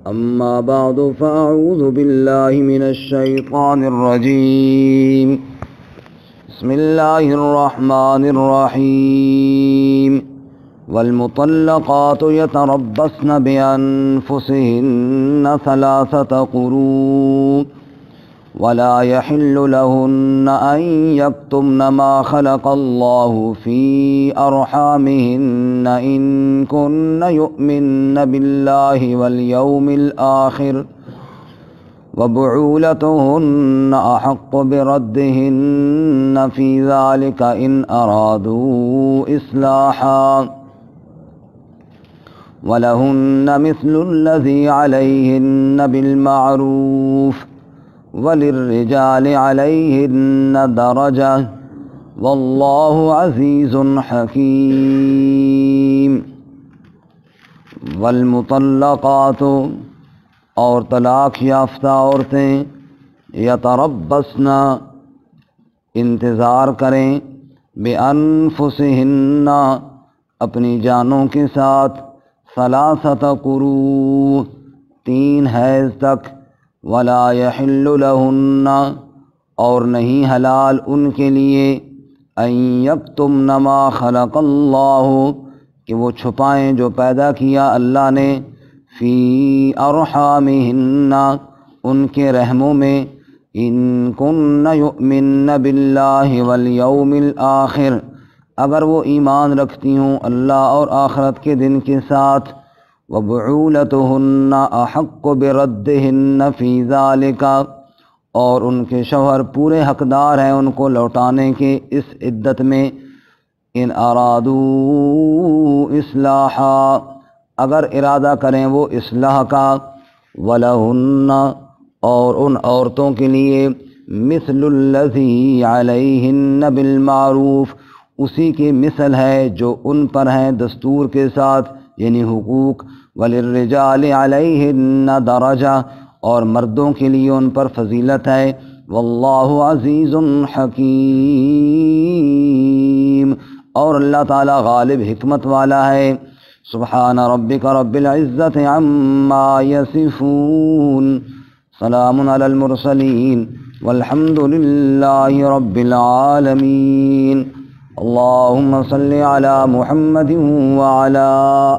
أما بعد فأعوذ بالله من الشيطان الرجيم. بسم الله الرحمن الرحيم. والمطلقات يتربصن بأنفسهن ثلاثة قروء ولا يحل لهن أن يكتمن ما خلق الله في أرحامهن إن كن يؤمن بالله واليوم الآخر وبعولتهن أحق بردهن في ذلك إن أرادوا إصلاحا ولهن مثل الذي عليهن بالمعروف وللرجال علیہن درجہ واللہ عزیز حکیم. والمطلقات اور طلاق یافتہ عورتیں یتربصن انتظار کریں بانفسہن اپنی جانوں کے ساتھ ثلاثۃ قروء 3 حیض تک ولا یحل لہن اور نہیں حلال ان کے لیے ان یکتمن ما خلق اللہ کہ وہ چھپائیں جو پیدا کیا اللہ نے فی ارحامہن ان کے رحموں میں ان کن یؤمن باللہ والیوم الآخر اگر وہ ایمان رکھتی ہوں اللہ اور آخرت کے دن کے ساتھ وبعولتهن احق بردهن فی ذالک اور ان کے شوہر پورے حقدار ہیں ان کو لوٹانے کے اس عدت میں ان ارادوا اصلاحا اگر ارادہ کریں وہ اصلاح کا ولہن اور ان عورتوں کے لیے مثل الذی علیہن بالمعروف اسی کی مثل ہے جو ان پر ہیں دستور کے ساتھ یعنی حقوق وللرجال علیہن درجہ اور مردوں کے لیے ان پر فضیلت ہے واللہ عزیز حکیم اور اللہ تعالی غالب حکمت والا ہے. سبحان ربک رب العزت عما یصفون سلام علی المرسلین والحمد للہ رب العالمین. اللهم صل على محمد وعلى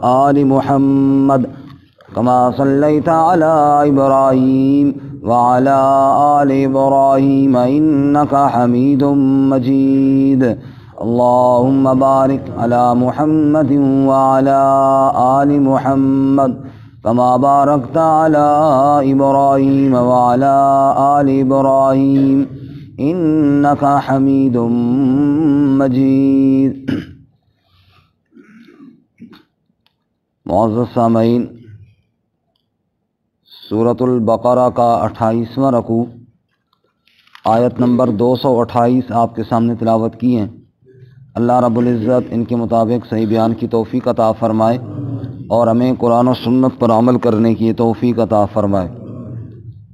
آل محمد كما صليت على إبراهيم وعلى آل إبراهيم إنك حميد مجيد. اللهم بارك على محمد وعلى آل محمد كما باركت على إبراهيم وعلى آل إبراهيم انک حمید مجید. معزز سامعین، سورۃ البقرہ کا 28واں رکوع آیت نمبر 228 آپ کے سامنے تلاوت کی ہیں. اللہ رب العزت ان کے مطابق صحیح بیان کی توفیق عطا فرمائے اور ہمیں قرآن و سنت پر عمل کرنے کی توفیق عطا فرمائے.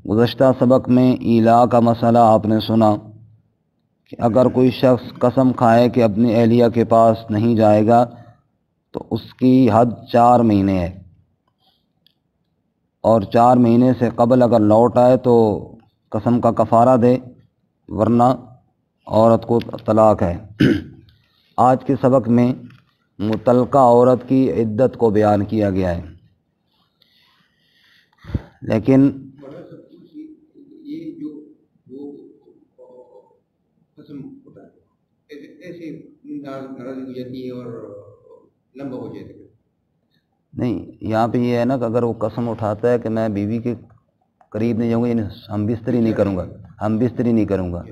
گزشتہ سبق میں ایلا کا مسئلہ آپ نے سنا کہ اگر کوئی شخص قسم کھائے کہ اپنی اہلیہ کے پاس نہیں جائے گا تو اس کی حد 4 مہینے ہے اور 4 مہینے سے قبل اگر لوٹ آئے تو قسم کا کفارہ دے ورنہ عورت کو طلاق ہے. آج کے سبق میں مطلقہ عورت کی عدت کو بیان کیا گیا ہے، لیکن ایسے ناراضی ہو جاتی ہے اور لمبا ہو جاتا ہے. نہیں، یہاں پہ یہ ہے نا کہ اگر وہ قسم اٹھاتا ہے کہ میں بیوی کے قریب نہیں جاؤں گا، یعنی ہم بستری نہیں کروں گا،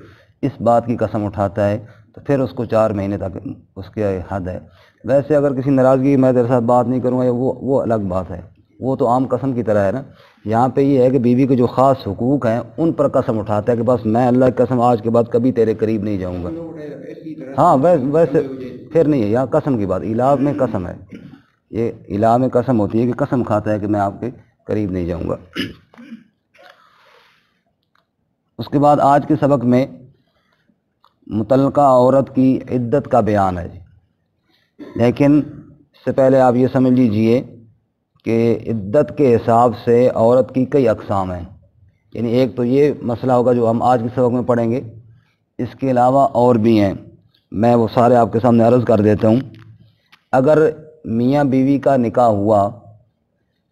اس بات کی قسم اٹھاتا ہے تو پھر اس کو 4 مہینے تک اس کے حد ہے. ویسے اگر کسی ناراضگی میں تیرے ساتھ بات نہیں کروں گا وہ الگ بات ہے، وہ تو عام قسم کی طرح ہے نا. یہاں پہ یہ ہے کہ بیوی کے جو خاص حقوق ہیں ان پر قسم اٹھاتا ہے کہ بس میں اللہ کی قسم آج کے بعد کبھی تیرے قریب نہیں جاؤں گا. ہاں ویسے پھر نہیں ہے، یہاں قسم کی بات، الہ میں قسم ہے، یہ الہ میں قسم ہوتی ہے کہ قسم کھاتا ہے کہ میں آپ کے قریب نہیں جاؤں گا. اس کے بعد آج کے سبق میں متعلقہ عورت کی عدت کا بیان ہے. لیکن اس سے پہلے آپ یہ سمجھ لیجئے کہ عدت کے حساب سے عورت کی کئی اقسام ہیں، یعنی ایک تو یہ مسئلہ ہوگا جو ہم آج کے سبق میں پڑھیں گے، اس کے علاوہ اور بھی ہیں، میں وہ سارے آپ کے سامنے عرض کر دیتا ہوں۔ اگر میاں بیوی کا نکاح ہوا،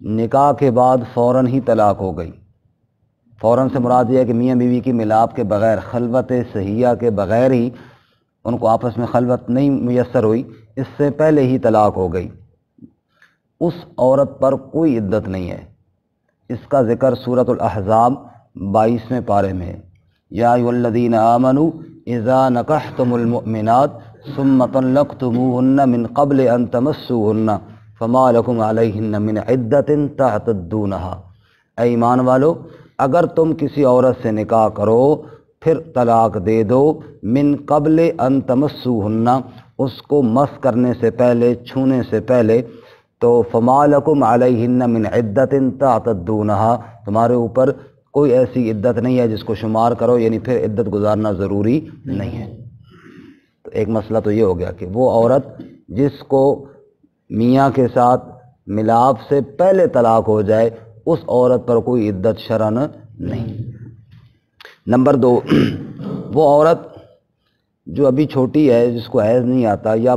نکاح کے بعد فوراً ہی طلاق ہو گئی، فوراً سے مراد یہ ہے کہ میاں بیوی کی ملاپ کے بغیر، خلوت صحیحہ کے بغیر ہی ان کو آپس میں خلوت نہیں میسر ہوئی، اس سے پہلے ہی طلاق ہو گئی، اس عورت پر کوئی عدت نہیں ہے۔ اس کا ذکر سورۃ الاحزاب 22ویں پارے میں ہے۔ یا ایھا الذین آمنوا اذا نکحتم المؤمنات ثم طلقتموهن من قبل ان تمسوهن فما لكم علیہن من عدت تعتدونها، اے ایمان والو اگر تم کسی عورت سے نکاح کرو پھر طلاق دے دو، من قبل ان تمسوهن، اس کو مس کرنے سے پہلے، چھونے سے پہلے، تو فما لکم علیہن من عدت تعتدونها، تمہارے اوپر کوئی ایسی عدت نہیں ہے جس کو شمار کرو، یعنی پھر عدت گزارنا ضروری نہیں ہے۔ تو ایک مسئلہ تو یہ ہو گیا کہ وہ عورت جس کو میاں کے ساتھ ملاپ سے پہلے طلاق ہو جائے، اس عورت پر کوئی عدت شرعن نہیں۔ نمبر 2، وہ عورت جو ابھی چھوٹی ہے، جس کو حیض نہیں آتا، یا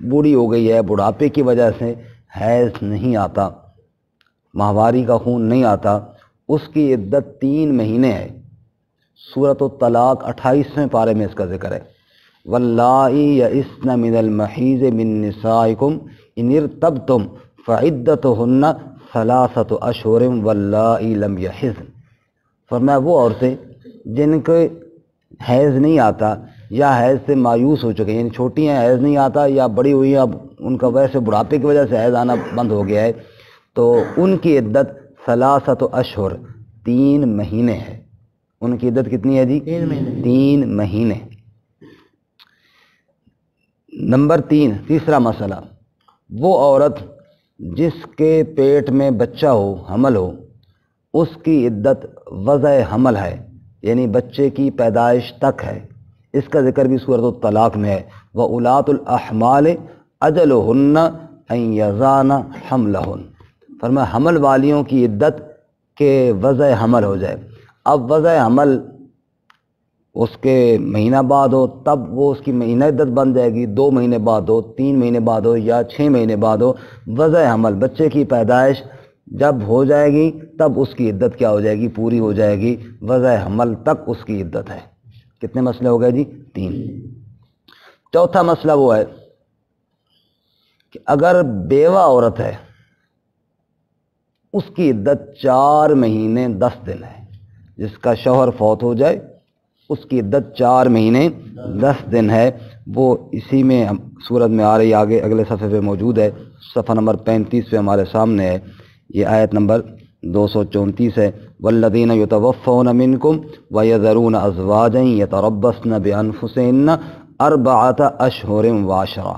بوڑھی ہو گئی ہے، بڑھاپے کی وجہ سے حیض نہیں آتا، ماہواری کا خون نہیں آتا، اس کی عدت 3 مہینے ہے۔ سورۃ الطلاق 28ویں پارے میں اس کا ذکر ہے۔ واللائی یئسن من المحیض من نسائکم ان ارتبتم فعدتہن 3 اشہر واللائی لم یحضن، فرمایا وہ عورتیں جن کو حیض نہیں آتا یا حیض سے مایوس ہو چکے ہیں، یعنی چھوٹی ہیں، حیض نہیں آتا، یا بڑی ہوئی ہیں، اب ان کا ویسے بڑھاپے کی وجہ سے حیض آنا بند ہو گیا ہے، تو ان کی عدت 3 اشہر، 3 مہینے ہے۔ ان کی عدت کتنی ہے جی؟ 3 مہینے۔ نمبر 3، تیسرا مسئلہ، وہ عورت جس کے پیٹ میں بچہ ہو، حمل ہو، اس کی عدت وضع حمل ہے، یعنی بچے کی پیدائش تک ہے۔ اس کا ذکر بھی سورۃ الطلاق میں ہے۔ وَأُولَاتُ الْأَحْمَالِ أَجَلُهُنَّ أَن يَضَعْنَ حَمْلَهُنَّ، فرمایا حمل والیوں کی عدت کے وضع حمل ہو جائے۔ اب وضع حمل اس کے مہینہ بعد ہو تب وہ اس کی مہینہ عدت بن جائے گی، 2 مہینے بعد ہو، 3 مہینے بعد ہو، یا 6 مہینے بعد ہو، وضع حمل بچے کی پیدائش جب ہو جائے گی تب اس کی عدت کیا ہو جائے گی؟ پوری ہو جائے گی۔ وضع حمل تک اس کی عدت ہے۔ کتنے مسئلے ہو گئے جی؟ 3۔ چوتھا مسئلہ وہ ہے کہ اگر بیوہ عورت ہے، اس کی عدت 4 مہینے 10 دن ہے۔ جس کا شوہر فوت ہو جائے اس کی عدت 4 مہینے 10 دن ہے۔ وہ اسی میں صورت میں آ رہی، آگے اگلے صفحے پہ موجود ہے، صفحہ نمبر 35 پہ ہمارے سامنے ہے، یہ آیت نمبر 234 ہے۔ والذین یتوفون منکم ویذرون ازواجا یتربصن بانفسہن 4 اشہر وعشرا،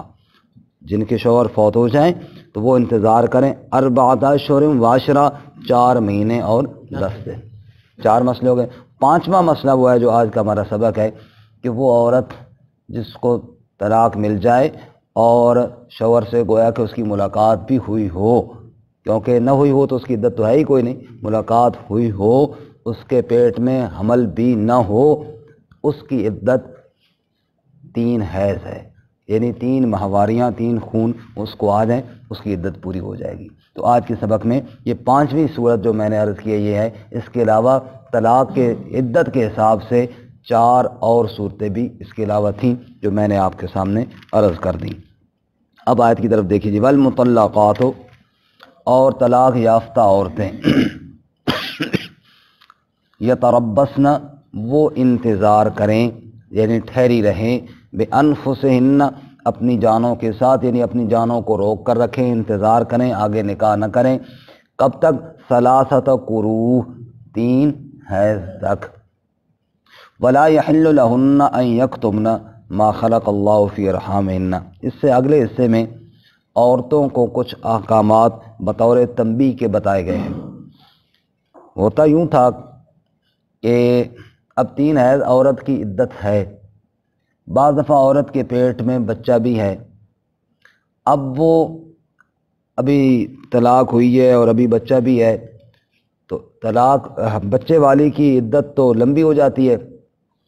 جن کے شوہر فوت ہو جائیں تو وہ انتظار کریں 4 اشہر وعشرا، 4 مہینے اور 10 دن۔ 4 مسئلے ہو گئے۔ 5واں مسئلہ وہ ہے جو آج کا ہمارا سبق ہے، کہ وہ عورت جس کو طلاق مل جائے اور شوہر سے گویا کہ اس کی ملاقات بھی ہوئی ہو، کیونکہ نہ ہوئی ہو تو اس کی عدت تو ہے ہی کوئی نہیں، ملاقات ہوئی ہو، اس کے پیٹ میں حمل بھی نہ ہو، اس کی عدت 3 حیض ہے، یعنی 3 ماہواریاں، 3 خون اس کو آ جائیں، اس کی عدت پوری ہو جائے گی۔ تو آج کے سبق میں یہ 5ویں صورت جو میں نے عرض کی ہے یہ ہے۔ اس کے علاوہ طلاق کے عدت کے حساب سے 4 اور صورتیں بھی اس کے علاوہ تھیں جو میں نے آپ کے سامنے عرض کر دیں۔ اب آیت کی طرف دیکھیے جی۔ والمطلقات، اور طلاق یافتہ عورتیں، یتربصن، وہ انتظار کریں، یعنی ٹھہری رہیں، بانفسہن، اپنی جانوں کے ساتھ، یعنی اپنی جانوں کو روک کر رکھیں، انتظار کریں، آگے نکاح نہ کریں۔ کب تک؟ 3 قروء، 3 حیض تک۔ ولا یحل لہن ان یکتمن ما خلق اللہ فی ارحامہن، اس سے اگلے حصے میں عورتوں کو کچھ احکامات بطور تنبیہ کے بتائے گئے ہیں۔ ہوتا یوں تھا کہ اب 3 حیض عورت کی عدت ہے، بعض دفعہ عورت کے پیٹ میں بچہ بھی ہے، اب وہ ابھی طلاق ہوئی ہے اور ابھی بچہ بھی ہے، تو طلاق بچے والی کی عدت تو لمبی ہو جاتی ہے،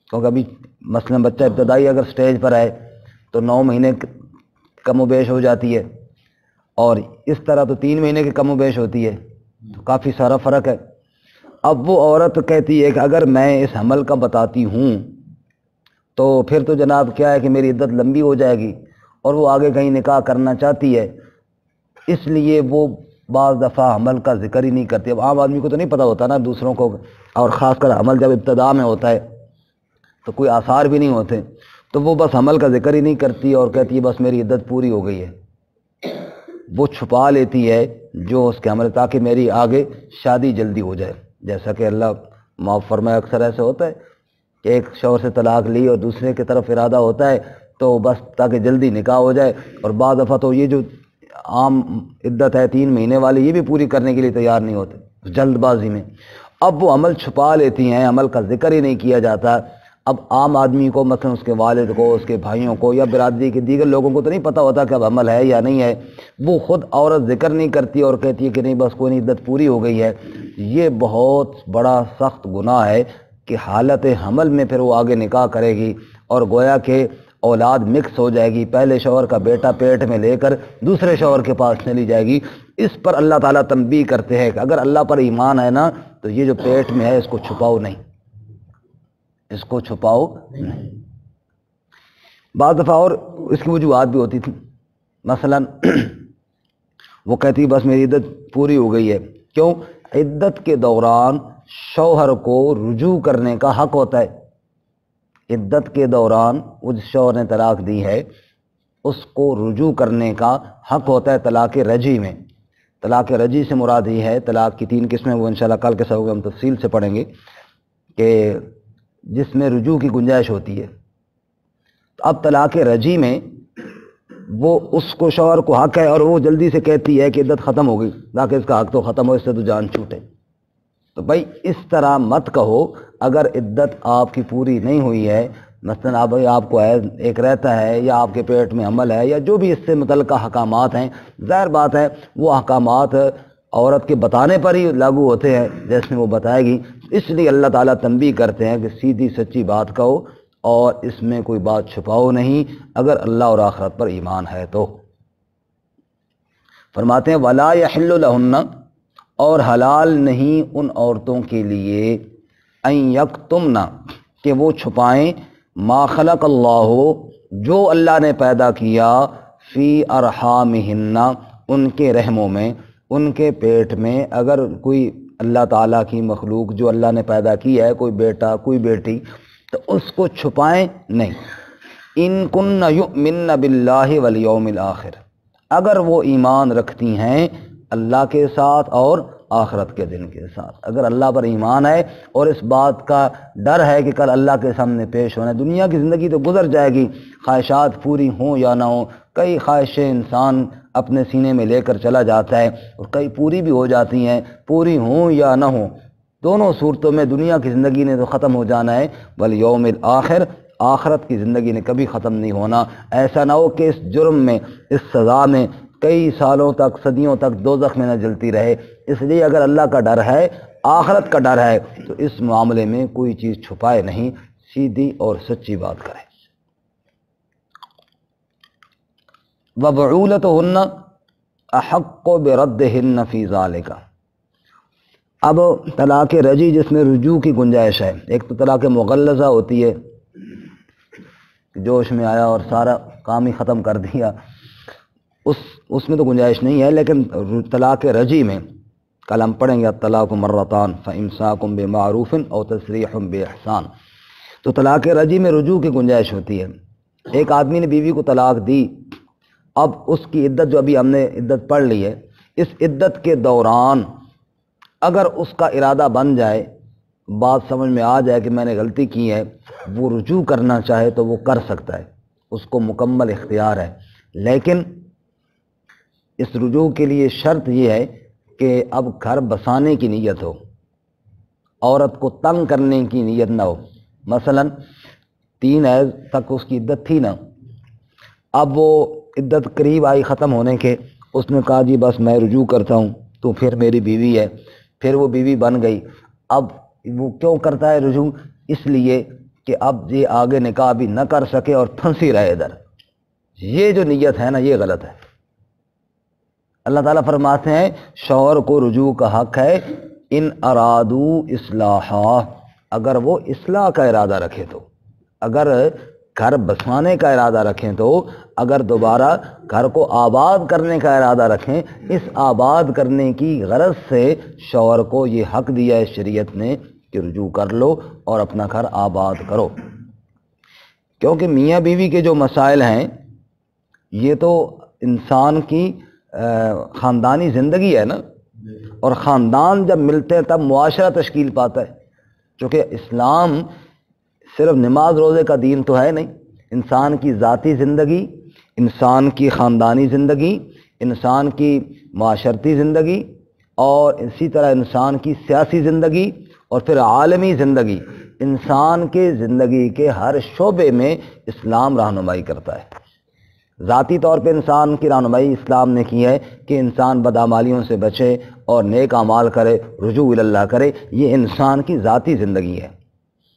کیونکہ ابھی مثلا بچہ ابتدائی اگر سٹیج پر ہے تو 9 مہینے کم و بیش ہو جاتی ہے، اور اس طرح تو 3 مہینے کی کم و بیش ہوتی ہے، تو کافی سارا فرق ہے۔ اب وہ عورت کہتی ہے کہ اگر میں اس حمل کا بتاتی ہوں تو پھر تو جناب کیا ہے کہ میری عدت لمبی ہو جائے گی، اور وہ آگے کہیں نکاح کرنا چاہتی ہے، اس لیے وہ بعض دفعہ حمل کا ذکر ہی نہیں کرتی۔ اب عام آدمی کو تو نہیں پتہ ہوتا نا دوسروں کو، اور خاص کر حمل جب ابتدا میں ہوتا ہے تو کوئی آثار بھی نہیں ہوتے، تو وہ بس حمل کا ذکر ہی نہیں کرتی اور کہتی ہے بس میری عدت پوری ہو گئی ہے، وہ چھپا لیتی ہے جو اس کے حمل، تاکہ میری آگے شادی جلدی ہو جائے۔ جیسا کہ اللہ معاف فرمائے، اکثر ایسے ہوتا ہے کہ ایک شوہر سے طلاق لی اور دوسرے کی طرف ارادہ ہوتا ہے تو بس تاکہ جلدی نکاح ہو جائے، اور بعض دفعہ تو یہ جو عام عدت ہے 3 مہینے والی یہ بھی پوری کرنے کے لیے تیار نہیں ہوتے جلد بازی میں۔ اب وہ عمل چھپا لیتی ہیں، عمل کا ذکر ہی نہیں کیا جاتا۔ اب عام آدمی کو مثلا اس کے والد کو، اس کے بھائیوں کو یا برادری کے دیگر لوگوں کو تو نہیں پتہ ہوتا کہ اب عمل ہے یا نہیں ہے، وہ خود عورت ذکر نہیں کرتی اور کہتی ہے کہ نہیں بس کوئی نہیں عدت پوری ہو گئی ہے۔ یہ بہت بڑا سخت گناہ ہے کہ حالت حمل میں پھر وہ آگے نکاح کرے گی، اور گویا کہ اولاد مکس ہو جائے گی، پہلے شوہر کا بیٹا پیٹ میں لے کر دوسرے شوہر کے پاس چلی جائے گی۔ اس پر اللہ تعالیٰ تنبیہ کرتے ہیں کہ اگر اللہ پر ایمان ہے نا تو یہ جو پیٹ میں ہے اس کو چھپاؤ نہیں، اس کو چھپاؤ نہیں۔ بعض دفعہ اور اس کی وجوہات بھی ہوتی تھی، مثلا وہ کہتی بس میری عدت پوری ہو گئی ہے۔ کیوں؟ عدت کے دوران شوہر کو رجوع کرنے کا حق ہوتا ہے۔ عدت کے دوران اس شوہر نے طلاق دی ہے اس کو رجوع کرنے کا حق ہوتا ہے طلاق رجعی میں۔ طلاق رجعی سے مراد یہ ہے، طلاق کی 3 قسمیں وہ انشاءاللہ کل کے سبق میں ہم تفصیل سے پڑھیں گے، کہ جس میں رجوع کی گنجائش ہوتی ہے۔ اب طلاق رجعی میں وہ اس کو شوہر کو حق ہے اور وہ جلدی سے کہتی ہے کہ عدت ختم ہو گئی تاکہ اس کا حق تو ختم ہو، اس سے تو جان چھوٹے۔ تو بھائی اس طرح مت کہو، اگر عدت آپ کی پوری نہیں ہوئی ہے، مثلا آپ کو ایک رہتا ہے یا آپ کے پیٹ میں حمل ہے یا جو بھی اس سے متعلقہ احکامات ہیں، ظاہر بات ہے وہ احکامات عورت کے بتانے پر ہی لاگو ہوتے ہیں جیسے وہ بتائے گی۔ اس لیے اللہ تعالیٰ تنبیہ کرتے ہیں کہ سیدھی سچی بات کہو اور اس میں کوئی بات چھپاؤ نہیں، اگر اللہ اور آخرت پر ایمان ہے تو۔ فرماتے ہیں وَلَا يَحِلُّ لَهُنَّ، اور حلال نہیں ان عورتوں کے لیے ان یکتمن، کہ وہ چھپائیں ما خلق اللہ، جو اللہ نے پیدا کیا، فی ارحامہن، ان کے رحموں میں، ان کے پیٹ میں۔ اگر کوئی اللہ تعالیٰ کی مخلوق جو اللہ نے پیدا کی ہے، کوئی بیٹا کوئی بیٹی، تو اس کو چھپائیں نہیں۔ ان کن یؤمن باللہ والیوم الآخر، اگر وہ ایمان رکھتی ہیں اللہ کے ساتھ اور آخرت کے دن کے ساتھ، اگر اللہ پر ایمان ہے اور اس بات کا ڈر ہے کہ کل اللہ کے سامنے پیش ہونا ہے۔ دنیا کی زندگی تو گزر جائے گی، خواہشات پوری ہوں یا نہ ہوں، کئی خواہشیں انسان اپنے سینے میں لے کر چلا جاتا ہے اور کئی پوری بھی ہو جاتی ہیں، پوری ہوں یا نہ ہوں، دونوں صورتوں میں دنیا کی زندگی نے تو ختم ہو جانا ہے، والیوم الآخر، آخرت کی زندگی نے کبھی ختم نہیں ہونا۔ ایسا نہ ہو کہ اس جرم میں، اس سزا میں کئی سالوں تک، صدیوں تک دوزخ میں نہ جلتی رہے۔ اس لیے اگر اللہ کا ڈر ہے، آخرت کا ڈر ہے، تو اس معاملے میں کوئی چیز چھپائے نہیں، سیدھی اور سچی بات کرے۔ وَبُعُولَتُهُنَّ أَحَقُّ بِرَدِّهِنَّ فِي ذَلِكَ، اب طلاق رجعی جس میں رجوع کی گنجائش ہے، ایک تو طلاق مغلظہ ہوتی ہے، جوش میں آیا اور سارا کام ہی ختم کر دیا، اس میں تو گنجائش نہیں ہے، لیکن طلاق رجعی میں کل ہم پڑھیں گے الطلاق مرتان فامساک بمعروف او تسریح باحسان، تو طلاق رجعی میں رجوع کی گنجائش ہوتی ہے۔ ایک آدمی نے بیوی کو طلاق دی، اب اس کی عدت جو ابھی ہم نے عدت پڑھ لی ہے، اس عدت کے دوران اگر اس کا ارادہ بن جائے، بات سمجھ میں آ جائے کہ میں نے غلطی کی ہے، وہ رجوع کرنا چاہے تو وہ کر سکتا ہے، اس کو مکمل اختیار ہے، لیکن اس رجوع کے لیے شرط یہ ہے کہ اب گھر بسانے کی نیت ہو، عورت کو تنگ کرنے کی نیت نہ ہو۔ مثلا 3 تک اس کی عدت تھی نا، اب وہ عدت قریب آئی ختم ہونے کے اس نے کہا جی بس میں رجوع کرتا ہوں، تو پھر میری بیوی ہے، پھر وہ بیوی بن گئی۔ اب وہ کیوں کرتا ہے رجوع؟ اس لیے کہ اب یہ آگے نکاح بھی نہ کر سکے اور پھنسی رہے ادھر۔ یہ جو نیت ہے نا یہ غلط ہے۔ اللہ تعالیٰ فرماتے ہیں شوہر کو رجوع کا حق ہے ان ارادو اصلاحا، اگر وہ اصلاح کا ارادہ رکھے تو، اگر گھر بسانے کا ارادہ رکھیں تو، اگر دوبارہ گھر کو آباد کرنے کا ارادہ رکھیں، اس آباد کرنے کی غرض سے شوہر کو یہ حق دیا ہے شریعت نے کہ رجوع کر لو اور اپنا گھر آباد کرو۔ کیونکہ میاں بیوی کے جو مسائل ہیں یہ تو انسان کی خاندانی زندگی ہے نا، اور خاندان جب ملتے ہیں تب معاشرہ تشکیل پاتا ہے۔ چونکہ اسلام صرف نماز روزے کا دین تو ہے نہیں، انسان کی ذاتی زندگی، انسان کی خاندانی زندگی، انسان کی معاشرتی زندگی، اور اسی طرح انسان کی سیاسی زندگی، اور پھر عالمی زندگی، انسان کے زندگی کے ہر شعبے میں اسلام رہنمائی کرتا ہے۔ ذاتی طور پہ انسان کی رہنمائی اسلام نے کی ہے کہ انسان بدعمالیوں سے بچے اور نیک اعمال کرے، رجوع اللہ کرے، یہ انسان کی ذاتی زندگی ہے۔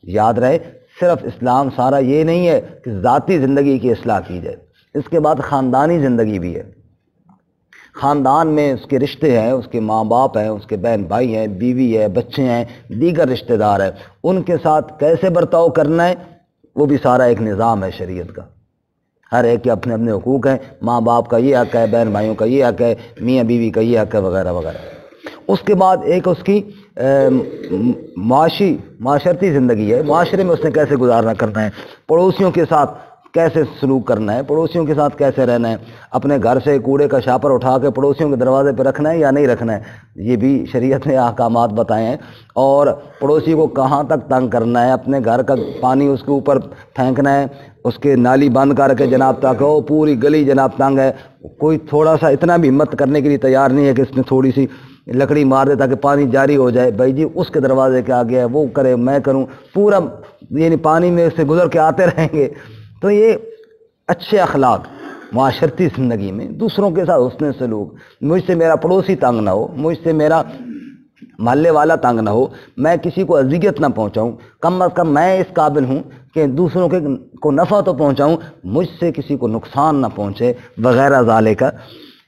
یاد رہے صرف اسلام سارا یہ نہیں ہے کہ ذاتی زندگی کی اصلاح کی جائے، اس کے بعد خاندانی زندگی بھی ہے۔ خاندان میں اس کے رشتے ہیں، اس کے ماں باپ ہیں، اس کے بہن بھائی ہیں، بیوی ہے، بچے ہیں، دیگر رشتہ دار ہیں، ان کے ساتھ کیسے برتاؤ کرنا ہے وہ بھی سارا ایک نظام ہے شریعت کا۔ ہر ایک کے اپنے اپنے حقوق ہیں، ماں باپ کا یہ حق ہے، بہن بھائیوں کا یہ حق ہے، میاں بیوی کا یہ حق ہے، وغیرہ وغیرہ۔ اس کے بعد ایک اس کی معاشرتی زندگی ہے، معاشرے میں اس نے کیسے گزارنا کرنا ہے، پڑوسیوں کے ساتھ کیسے سلوک کرنا ہے، پڑوسیوں کے ساتھ کیسے رہنا ہے، اپنے گھر سے کوڑے کا شاپر اٹھا کے پڑوسیوں کے دروازے پہ رکھنا ہے یا نہیں رکھنا ہے، یہ بھی شریعت نے احکامات بتائے ہیں۔ اور پڑوسی کو کہاں تک تنگ کرنا ہے، اپنے گھر کا پانی اس کے اوپر پھینکنا ہے، اس کے نالی بند کر کے جناب تک ہو، پوری گلی جناب تنگ ہے، کوئی تھوڑا سا اتنا بھی ہمت کرنے کے لیے تیار نہیں ہے کہ اس میں تھوڑی سی لکڑی مار دے تاکہ پانی جاری ہو جائے، بھائی جی اس کے دروازے کے آگے ہے، وہ کرے میں کروں، پورا یعنی پانی میں سے گزر کے آتے رہیں گے۔ تو یہ اچھے اخلاق معاشرتی زندگی میں، دوسروں کے ساتھ حسن سلوک، مجھ سے میرا پڑوسی تنگ نہ ہو، مجھ سے میرا محلے والا تنگ نہ ہو، میں کسی کو اذیت نہ پہنچاؤں، کم از کم میں اس قابل ہوں کہ دوسروں کے کو نفع تو پہنچاؤں، مجھ سے کسی کو نقصان نہ پہنچے، وغیرہ ذالک۔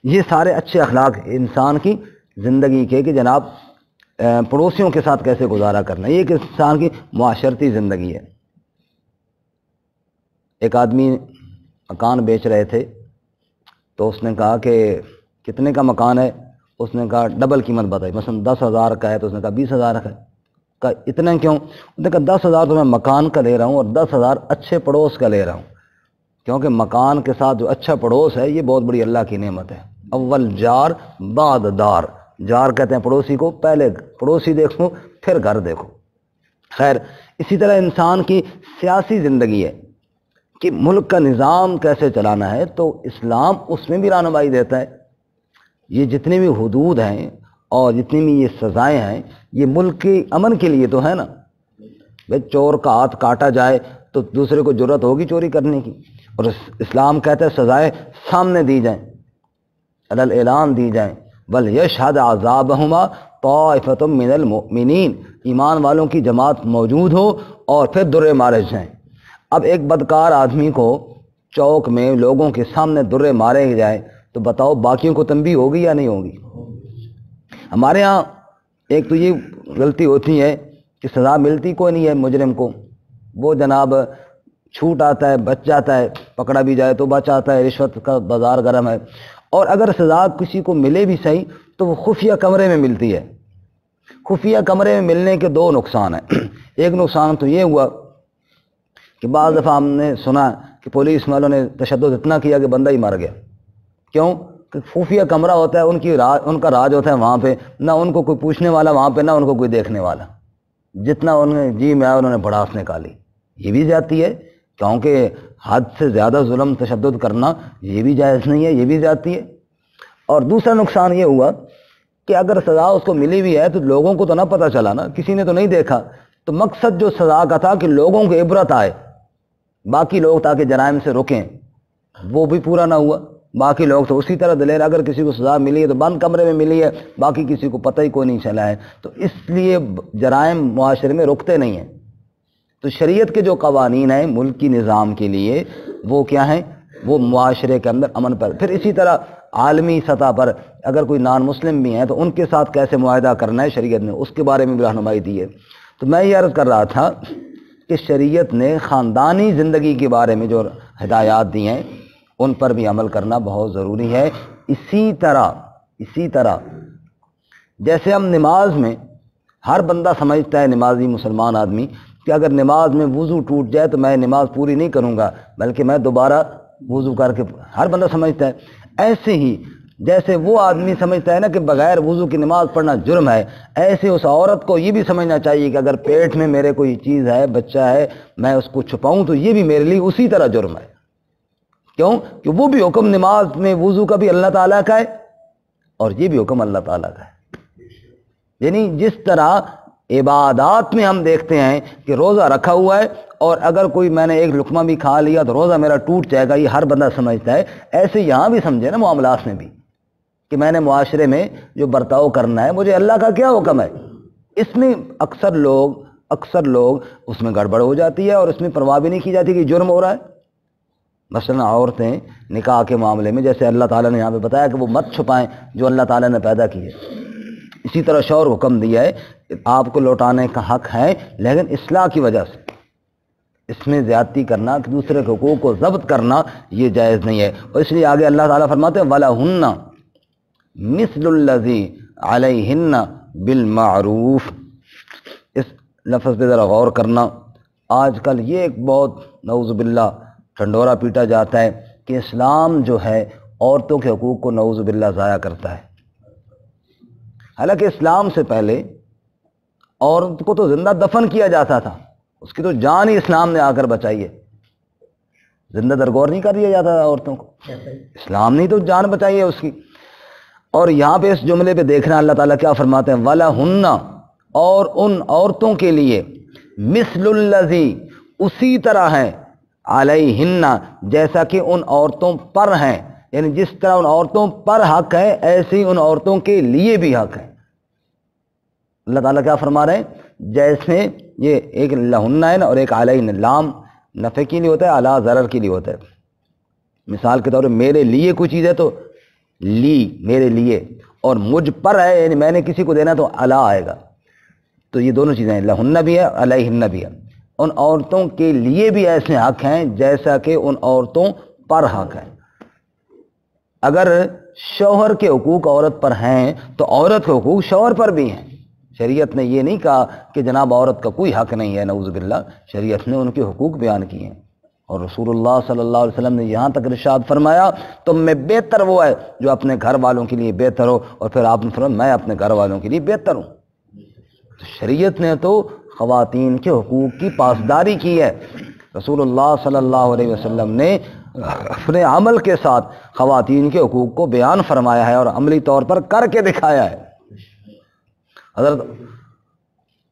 یہ سارے اچھے اخلاق انسان کی زندگی کے کہ جناب پڑوسیوں کے ساتھ کیسے گزارا کرنا، یہ کہ انسان کی معاشرتی زندگی ہے۔ ایک آدمی مکان بیچ رہے تھے تو اس نے کہا کہ کتنے کا مکان ہے؟ اس نے کہا ڈبل قیمت بتائی، مثلا 10,000 کا ہے تو اس نے کہا 20,000 کا ہے۔ کہا اتنا کیوں؟ اس نے کہا 10,000 تو میں مکان کا لے رہا ہوں اور 10,000 اچھے پڑوس کا لے رہا ہوں، کیونکہ مکان کے ساتھ جو اچھا پڑوس ہے یہ بہت بڑی اللہ کی نعمت ہے۔ اول جار بعد دار، جار کہتے ہیں پڑوسی کو، پہلے پڑوسی دیکھو پھر گھر دیکھو۔ خیر اسی طرح انسان کی سیاسی زندگی ہے کہ ملک کا نظام کیسے چلانا ہے، تو اسلام اس میں بھی رہنمائی دیتا ہے۔ یہ جتنی بھی حدود ہیں اور جتنی بھی یہ سزائیں ہیں یہ ملک کے امن کے لیے تو ہے نا۔ بھائی چور کا ہاتھ کاٹا جائے تو دوسرے کو جرت ہوگی چوری کرنے کی، اور اسلام کہتا ہے سزائیں سامنے دی جائیں، علی الاعلان دی جائیں، بل یشہد عذابہما طائفۃ من المؤمنین، ایمان والوں کی جماعت موجود ہو اور پھر درے مارے جائیں۔ اب ایک بدکار آدمی کو چوک میں لوگوں کے سامنے درے مارے جائیں تو بتاؤ باقیوں کو تنبیہ ہوگی یا نہیں ہوگی؟ ہمارے ہاں ایک تو یہ غلطی ہوتی ہے کہ سزا ملتی کوئی نہیں ہے مجرم کو، وہ جناب چھوٹ آتا ہے، بچ جاتا ہے، پکڑا بھی جائے تو بچ آتا ہے، رشوت کا بازار گرم ہے۔ اور اگر سزا کسی کو ملے بھی صحیح تو وہ خفیہ کمرے میں ملتی ہے۔ خفیہ کمرے میں ملنے کے دو نقصان ہیں۔ ایک نقصان تو یہ ہوا کہ بعض دفعہ ہم نے سنا کہ پولیس والوں نے تشدد اتنا کیا کہ بندہ ہی مر گیا۔ کیوں؟ کہ خفیہ کمرہ ہوتا ہے، ان کا راج ہوتا ہے وہاں پہ، نہ ان کو کوئی پوچھنے والا وہاں پہ، نہ ان کو کوئی دیکھنے والا، جتنا انہوں نے جی میں انہوں نے بڑاس نکالی۔ یہ بھی زیادتی ہے، کیونکہ حد سے زیادہ ظلم تشدد کرنا یہ بھی جائز نہیں ہے، یہ بھی زیادتی ہے۔ اور دوسرا نقصان یہ ہوا کہ اگر سزا اس کو ملی بھی ہے تو لوگوں کو تو نہ پتہ چلا نا، کسی نے تو نہیں دیکھا، تو مقصد جو سزا کا تھا کہ لوگوں کو عبرت آئے، باقی لوگ تاکہ جرائم سے رکیں، وہ بھی پورا نہ ہوا۔ باقی لوگ تو اسی طرح دلیر، اگر کسی کو سزا ملی ہے تو بند کمرے میں ملی ہے، باقی کسی کو پتہ ہی کوئی نہیں چلا ہے، تو اس لیے جرائم معاشرے میں رکتے نہیں ہیں۔ تو شریعت کے جو قوانین ہیں ملکی نظام کے لیے وہ کیا ہیں؟ وہ معاشرے کے اندر امن پر۔ پھر اسی طرح عالمی سطح پر اگر کوئی نان مسلم بھی ہیں تو ان کے ساتھ کیسے معاہدہ کرنا ہے، شریعت نے اس کے بارے میں بھی رہنمائی دی ہے۔ تو میں یہ عرض کر رہا تھا کہ شریعت نے خاندانی زندگی کے بارے میں جو ہدایات دی ہیں ان پر بھی عمل کرنا بہت ضروری ہے۔ اسی طرح جیسے ہم نماز میں ہر بندہ سمجھتا ہے، نمازی مسلمان آدمی، کہ اگر نماز میں وضو ٹوٹ جائے تو میں نماز پوری نہیں کروں گا بلکہ میں دوبارہ وضو کر کے، ہر بندہ سمجھتا ہے۔ ایسے ہی جیسے وہ آدمی سمجھتا ہے نا کہ بغیر وضو کی نماز پڑھنا جرم ہے، ایسے اس عورت کو یہ بھی سمجھنا چاہیے کہ اگر پیٹ میں میرے کوئی چیز ہے، بچہ ہے، میں اس کو چھپاؤں تو یہ بھی میرے لیے اسی طرح جرم ہے۔ کیوں؟ کہ وہ بھی حکم نماز میں وضو کا بھی اللہ تعالیٰ کا ہے اور یہ بھی حکم اللہ تعالیٰ کا ہے۔ یعنی جس طرح عبادات میں ہم دیکھتے ہیں کہ روزہ رکھا ہوا ہے اور اگر کوئی میں نے ایک لقمہ بھی کھا لیا تو روزہ میرا ٹوٹ جائے گا، یہ ہر بندہ سمجھتا ہے، ایسے یہاں بھی سمجھے نا معاملات میں بھی کہ میں نے معاشرے میں جو برتاؤ کرنا ہے مجھے اللہ کا کیا حکم ہے۔ اس میں اکثر لوگ اس میں گڑبڑ ہو جاتی ہے اور اس میں پرواہ بھی نہیں کی جاتی کہ جرم ہو رہا ہے۔ مثلا عورتیں نکاح کے معاملے میں جیسے اللہ تعالیٰ نے یہاں پہ بتایا کہ وہ مت چھپائیں جو اللہ تعالیٰ نے پیدا کی ہے، اسی طرح شوہر حکم دیا ہے کہ آپ کو لوٹانے کا حق ہے، لیکن اصلاح کی وجہ سے اس میں زیادتی کرنا، کہ دوسرے کے حقوق کو ضبط کرنا، یہ جائز نہیں ہے۔ اور اس لیے آگے اللہ تعالیٰ فرماتے ہیں وَلَهُنَّ مِثْلُ الَّذِي عَلَيْهِنَّ بِالْمَعْرُوفِ۔ اس لفظ پہ ذرا غور کرنا۔ آج کل یہ ایک بہت نعوذ باللہ ٹھنڈورا پیٹا جاتا ہے کہ اسلام جو ہے عورتوں کے حقوق کو نعوذ باللہ ضائع کرتا ہے۔ حالانکہ اسلام سے پہلے عورت کو تو زندہ دفن کیا جاتا تھا، اس کی تو جان ہی اسلام نے آ کر بچائی ہے، زندہ درگور نہیں کر دیا جاتا تھا عورتوں کو، اسلام نے تو جان بچائی ہے اس کی۔ اور یہاں پہ اس جملے پہ دیکھنا اللہ تعالیٰ کیا فرماتے ہیں، وَلَهُنَّ، اور ان عورتوں کے لیے، مثل الذی، اسی طرح ہے، علیہن، جیسا کہ ان عورتوں پر ہیں، یعنی جس طرح ان عورتوں پر حق ہے ایسے ہی ان عورتوں کے لیے بھی حق ہے۔ اللہ تعالیٰ کیا فرما رہے ہیں، جیسے یہ ایک لہن ہے نا اور ایک علیہن، لام نفع کے لیے ہوتا ہے، علی ضرر کے لیے ہوتا ہے۔ مثال کے طور پہ میرے لیے کوئی چیز ہے تو لی، میرے لیے، اور مجھ پر ہے یعنی میں نے کسی کو دینا تو علی آئے گا۔ تو یہ دونوں چیزیں ہیں، لہن بھی ہے، علیہن بھی ہے۔ ان عورتوں کے لیے بھی ایسے حق ہیں جیسا کہ ان عورتوں پر حق ہیں۔ اگر شوہر کے حقوق عورت پر ہیں تو عورت کے حقوق شوہر پر بھی ہیں۔ شریعت نے یہ نہیں کہا کہ جناب عورت کا کوئی حق نہیں ہے، نعوذ باللہ، شریعت نے ان کے حقوق بیان کیے ہیں۔ اور رسول اللہ صلی اللہ علیہ وسلم نے یہاں تک ارشاد فرمایا تم میں بہتر وہ ہے جو اپنے گھر والوں کے لیے بہتر ہو، اور پھر آپ نے فرمایا میں اپنے گھر والوں کے لیے بہتر ہوں۔ تو شریعت نے تو خواتین کے حقوق کی پاسداری کی ہے۔ رسول اللہ صلی اللہ علیہ وسلم نے اپنے عمل کے ساتھ خواتین کے حقوق کو بیان فرمایا ہے اور عملی طور پر کر کے دکھایا ہے۔ حضرت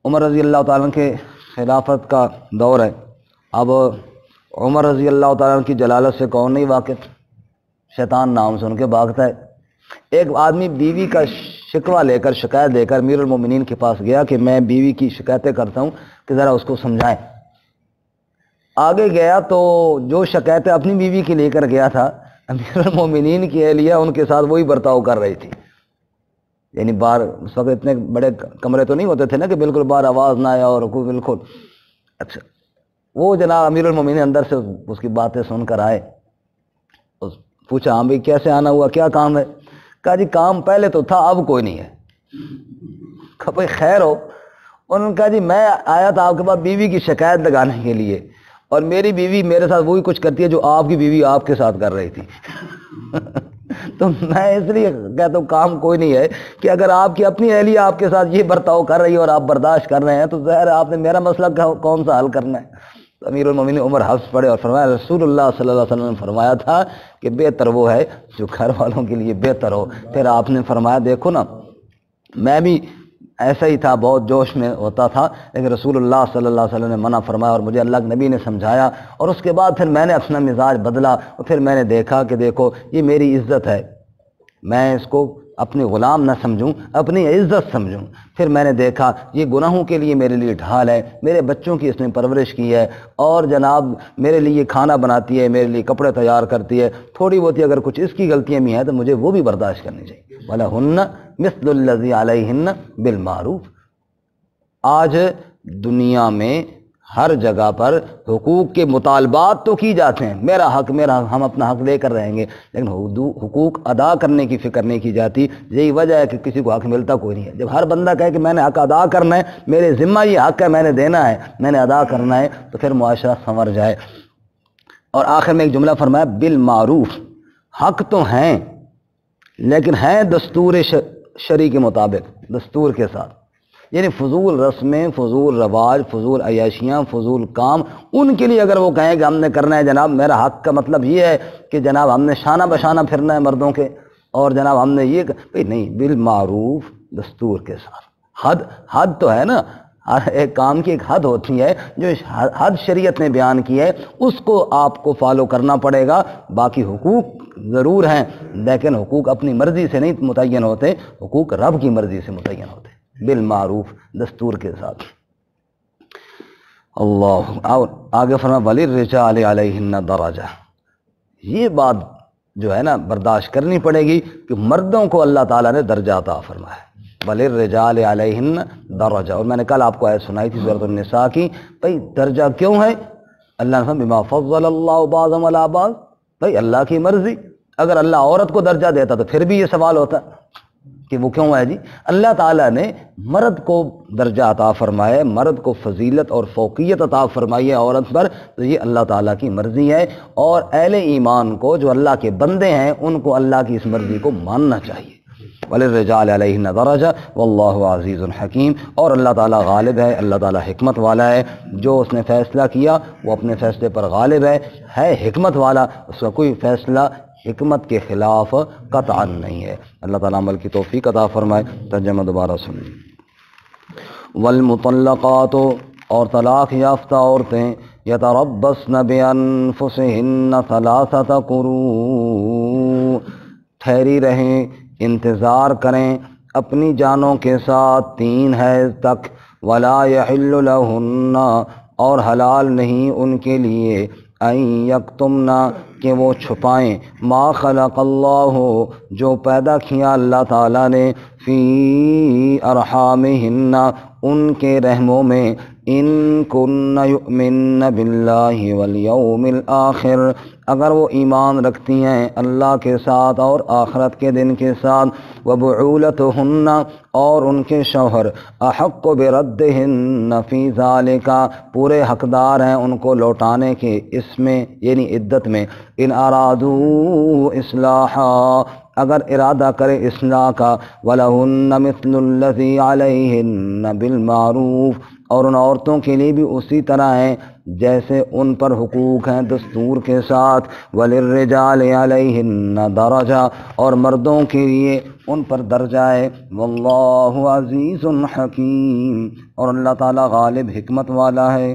عمر رضی اللہ تعالیٰ کے خلافت کا دور ہے، اب عمر رضی اللہ تعالیٰ کی جلالت سے کون نہیں واقف، شیطان نام سے ان کے بھاگتا ہے۔ ایک آدمی بیوی کا شکوہ لے کر، شکایت لے کر امیر المومنین کے پاس گیا کہ میں بیوی کی شکایتیں کرتا ہوں کہ ذرا اس کو سمجھائیں۔ آگے گیا تو جو شکایتیں اپنی بیوی کی لے کر گیا تھا، امیر المومنین کی اہلیہ ان کے ساتھ وہی برتاؤ کر رہی تھی۔ یعنی باہر اس وقت اتنے بڑے کمرے تو نہیں ہوتے تھے نا کہ بالکل باہر آواز نہ آیا اور کوئی بالکل، اچھا وہ جناب امیر المومنین اندر سے اس کی باتیں سن کر آئے، پوچھا ہاں بھائی کیسے آنا ہوا، کیا کام ہے؟ کہا جی کام پہلے تو تھا اب کوئی نہیں ہے۔ کہا بھائی خیر ہو؟ انہوں نے کہا جی میں آیا تھا آپ کے پاس بیوی کی شکایت لگانے کے لیے، اور میری بیوی میرے ساتھ وہی کچھ کرتی ہے جو آپ کی بیوی آپ کے ساتھ کر رہی تھی۔ تو میں اس لیے کہتا ہوں کام کوئی نہیں ہے کہ اگر آپ کی اپنی اہلیہ آپ کے ساتھ یہ برتاؤ کر رہی ہے اور آپ برداشت کر رہے ہیں تو ظاہر ہے آپ نے میرا مسئلہ کون سا حل کرنا ہے۔ تو امیر المومنین عمر ہنس پڑے اور فرمایا رسول اللہ صلی اللہ علیہ وسلم نے فرمایا تھا کہ بہتر وہ ہے جو گھر والوں کے لیے بہتر ہو۔ پھر آپ نے فرمایا دیکھو نا میں بھی ایسا ہی تھا، بہت جوش میں ہوتا تھا، لیکن رسول اللہ صلی اللہ علیہ وسلم نے منع فرمایا اور مجھے اللہ کے نبی نے سمجھایا، اور اس کے بعد پھر میں نے اپنا مزاج بدلا، اور پھر میں نے دیکھا کہ دیکھو یہ میری عزت ہے، میں اس کو اپنی غلام نہ سمجھوں، اپنی عزت سمجھوں۔ پھر میں نے دیکھا یہ گناہوں کے لیے میرے لیے ڈھال ہے، میرے بچوں کی اس نے پرورش کی ہے، اور جناب میرے لیے کھانا بناتی ہے، میرے لیے کپڑے تیار کرتی ہے، تھوڑی بہت اگر کچھ اس کی غلطیاں بھی ہیں تو مجھے وہ بھی برداشت کرنی چاہیے۔ وَلَهُنَّ مِثْلُ الَّذِي عَلَيْهِنَّ بِالْمَعْرُوفِ۔ آج دنیا میں ہر جگہ پر حقوق کے مطالبات تو کی جاتے ہیں، میرا حق، ہم اپنا حق لے کر رہیں گے، لیکن حقوق ادا کرنے کی فکر نہیں کی جاتی۔ یہی وجہ ہے کہ کسی کو حق ملتا کوئی نہیں ہے۔ جب ہر بندہ کہے کہ میں نے حق ادا کرنا ہے، میرے ذمہ یہ حق ہے، میں نے دینا ہے، میں نے ادا کرنا ہے، تو پھر معاشرہ سنور جائے۔ اور آخر میں ایک جملہ فرمایا بالمعروف، حق تو ہیں لیکن ہیں دستور شرع کے مطابق، دستور کے ساتھ، یعنی فضول رسمیں، فضول رواج، فضول عیاشیاں، فضول کام، ان کے لیے اگر وہ کہیں کہ ہم نے کرنا ہے جناب میرا حق، کا مطلب یہ ہے کہ جناب ہم نے شانہ بشانہ پھرنا ہے مردوں کے، اور جناب ہم نے یہ نہیں، بالمعروف، دستور کے ساتھ۔ حد تو ہے نا، ہر ایک کام کی ایک حد ہوتی ہے، جو حد شریعت نے بیان کی ہے اس کو آپ کو فالو کرنا پڑے گا۔ باقی حقوق ضرور ہیں لیکن حقوق اپنی مرضی سے نہیں متعین ہوتے، حقوق رب کی مرضی سے متعین ہوتے، بالمعروف، دستور کے ساتھ۔ اللہ، اور آگے فرمایا وَلِلرِّجَالِ عَلَيْهِنَّ دَرَجَةٌ۔ یہ بات جو ہے نا برداشت کرنی پڑے گی کہ مردوں کو اللہ تعالیٰ نے درجہ عطا فرمایا ہے، وَلِلرِّجَالِ عَلَيْهِنَّ دَرَجَةٌ۔ اور میں نے کل آپ کو آیت سنائی تھی سورۃ النساء کی، بھئی درجہ کیوں ہے؟ اللہ نے فرمایا بِمَا فَضَّلَ اللَّهُ بَعْضَهُمْ عَلَىٰ بَعْضٍ، بھئی اللہ کی مرضی۔ اگر اللہ عورت کو درجہ دیتا تو پھر بھی یہ سوال ہوتا کہ وہ کیوں ہے جی؟ اللہ تعالیٰ نے مرد کو درجہ عطا فرمایا، مرد کو فضیلت اور فوقیت عطا فرمائی ہے عورت پر، تو یہ اللہ تعالیٰ کی مرضی ہے، اور اہل ایمان کو جو اللہ کے بندے ہیں ان کو اللہ کی اس مرضی کو ماننا چاہیے۔ وَلِلرِّجَالِ عَلَيْهِنَّ دَرَجَةٌ وَاللَّهُ عَزِيزٌ حَكِيمٌ۔ اور اللہ تعالیٰ غالب ہے، اللہ تعالیٰ حکمت والا ہے، جو اس نے فیصلہ کیا وہ اپنے فیصلے پر غالب ہے حکمت والا، اس کا کوئی فیصلہ حکمت کے خلاف قطعا نہیں ہے۔ اللہ تعالیٰ عمل کی توفیق عطا فرمائے۔ ترجمہ دوبارہ سنیے۔ والمطلقات، اور طلاق یافتہ عورتیں، یتربصن بانفسہن ثلاثۃ قروء، ٹھہری رہیں، انتظار کریں اپنی جانوں کے ساتھ 3 حیض تک، ولا یحل لہن، اور حلال نہیں ان کے لیے، ان یکتمن، کہ وہ چھپائیں، ما خلق اللہ، جو پیدا کیا اللہ تعالیٰ نے، فی ارحامہن، ان کے رحموں میں، ان کن یؤمن باللہ والیوم الآخر، اگر وہ ایمان رکھتی ہیں اللہ کے ساتھ اور آخرت کے دن کے ساتھ، وبعولتہن، اور ان کے شوہر، احق بردہن فی ذالک، پورے حقدار ہیں ان کو لوٹانے کے اس میں، یعنی عدت میں، ان ارادو اصلاحا، اگر ارادہ کرے اصلاح کا، وَلَهُنَّ مِثْلُ الَّذِي عَلَيْهِنَّ بِالْمَعْرُوفِ، اور ان عورتوں کے لیے بھی اسی طرح ہیں جیسے ان پر حقوق ہیں دستور کے ساتھ، وَلِلرِّجَالِ عَلَيْهِنَّ دَرَجَةٌ، اور مردوں کے لیے ان پر درجہ ہے، وَاللَّهُ عَزِيزٌ حَكِيمٌ، اور اللہ تعالیٰ غالب حکمت والا ہے۔